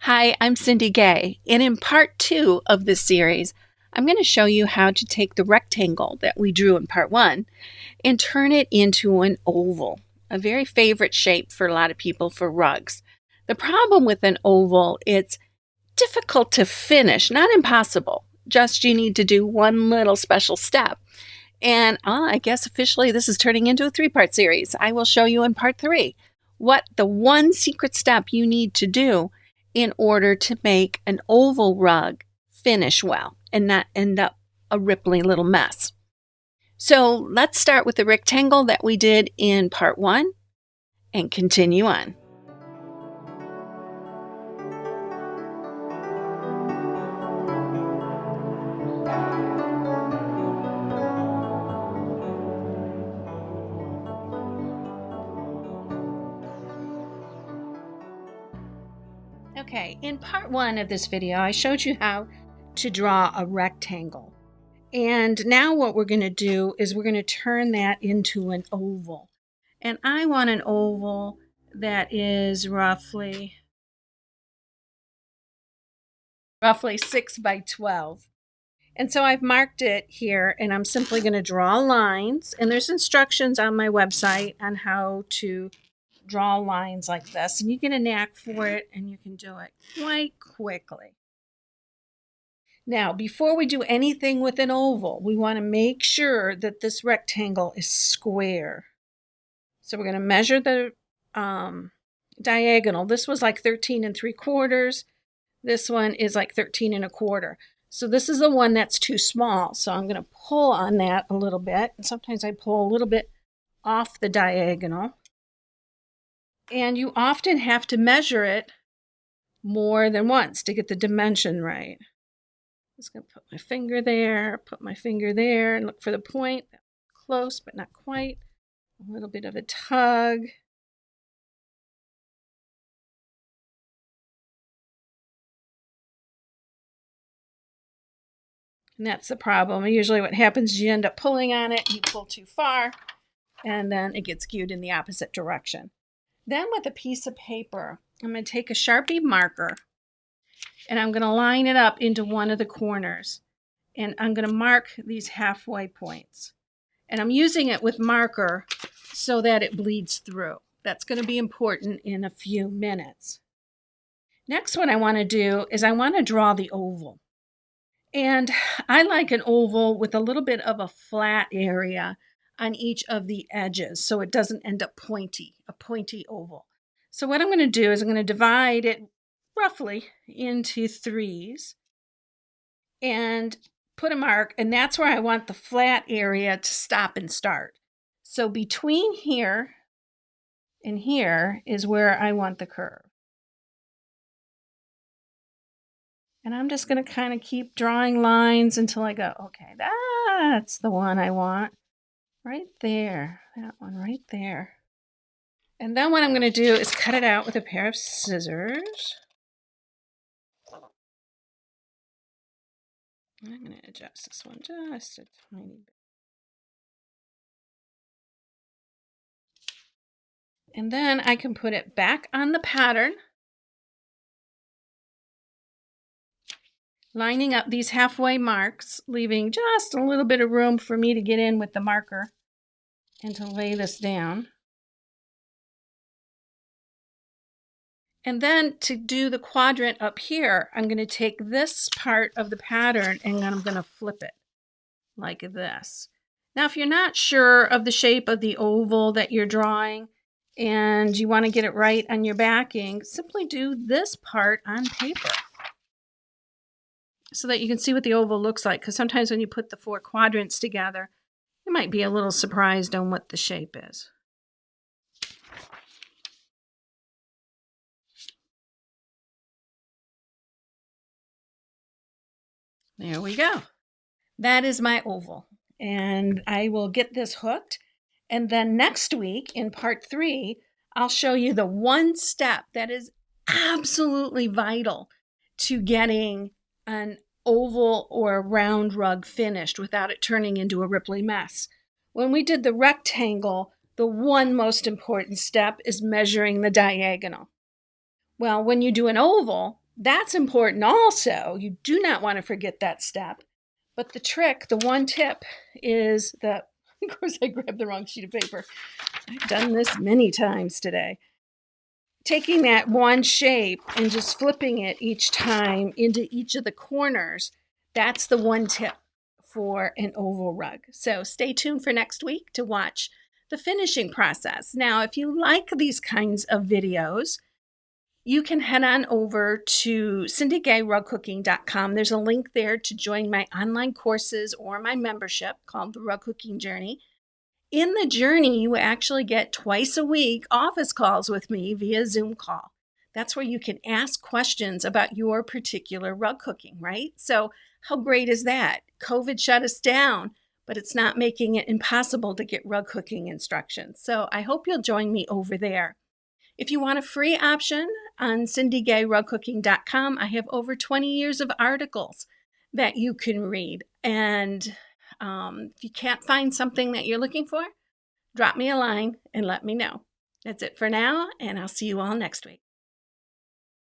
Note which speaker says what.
Speaker 1: Hi, I'm Cindy Gay, and in part 2 of this series, I'm going to show you how to take the rectangle that we drew in part 1 and turn it into an oval, a very favorite shape for a lot of people for rugs. The problem with an oval, it's difficult to finish, not impossible, just you need to do one little special step. And I guess officially this is turning into a 3-part series. I will show you in part 3 what the one secret step you need to do in order to make an oval rug finish well and not end up a rippling little mess. So let's start with the rectangle that we did in part 1 and continue on. Okay, in part 1 of this video, I showed you how to draw a rectangle. And now what we're going to do is we're going to turn that into an oval. And I want an oval that is roughly 6 by 12. And so I've marked it here, and I'm simply going to draw lines. And there's instructions on my website on how to draw lines like this, and you get a knack for it and you can do it quite quickly. Now, before we do anything with an oval, we want to make sure that this rectangle is square. So we're going to measure the diagonal. This was like 13 3/4. This one is like 13 1/4. So this is the one that's too small. So I'm going to pull on that a little bit. And sometimes I pull a little bit off the diagonal. And you often have to measure it more than once to get the dimension right. I'm just going to put my finger there, and look for the point. Close, but not quite. A little bit of a tug. And that's the problem. Usually what happens is you end up pulling on it, you pull too far, and then it gets skewed in the opposite direction. Then with a piece of paper, I'm going to take a Sharpie marker and I'm going to line it up into one of the corners. And I'm going to mark these halfway points. And I'm using it with marker so that it bleeds through. That's going to be important in a few minutes. Next, what I want to do is I want to draw the oval. And I like an oval with a little bit of a flat area on each of the edges so it doesn't end up pointy, a pointy oval. So what I'm going to do is I'm going to divide it roughly into 3s and put a mark, and that's where I want the flat area to stop and start. So between here and here is where I want the curve. And I'm just going to kind of keep drawing lines until I go, okay, that's the one I want. Right there, that one right there. And then what I'm going to do is cut it out with a pair of scissors. I'm going to adjust this one just a tiny bit. And then I can put it back on the pattern, lining up these halfway marks, leaving just a little bit of room for me to get in with the marker and to lay this down. And then to do the quadrant up here, I'm going to take this part of the pattern and I'm going to flip it like this. Now, if you're not sure of the shape of the oval that you're drawing and you want to get it right on your backing, simply do this part on paper so that you can see what the oval looks like. Because sometimes when you put the 4 quadrants together, you might be a little surprised on what the shape is. There we go. That is my oval. And I will get this hooked. And then next week in part 3, I'll show you the one step that is absolutely vital to getting an oval or a round rug finished without it turning into a ripply mess. When we did the rectangle, the one most important step is measuring the diagonal. Well, when you do an oval, That's important also. You do not want to forget that step. But the trick, the one tip is that, of course, I grabbed the wrong sheet of paper. I've done this many times today. Taking that one shape and just flipping it each time into each of the corners, that's the one tip for an oval rug. So stay tuned for next week to watch the finishing process. Now, if you like these kinds of videos, you can head on over to cindygayrugcooking.com. There's a link there to join my online courses or my membership called the Rug Cooking Journey. In the journey, you actually get twice a week office calls with me via Zoom call. That's where you can ask questions about your particular rug cooking, right? So how great is that? COVID shut us down, but it's not making it impossible to get rug cooking instructions. So I hope you'll join me over there. If you want a free option on cindygayrugcooking.com, I have over 20 years of articles that you can read. And if you can't find something that you're looking for, drop me a line and let me know. That's it for now, and I'll see you all next week.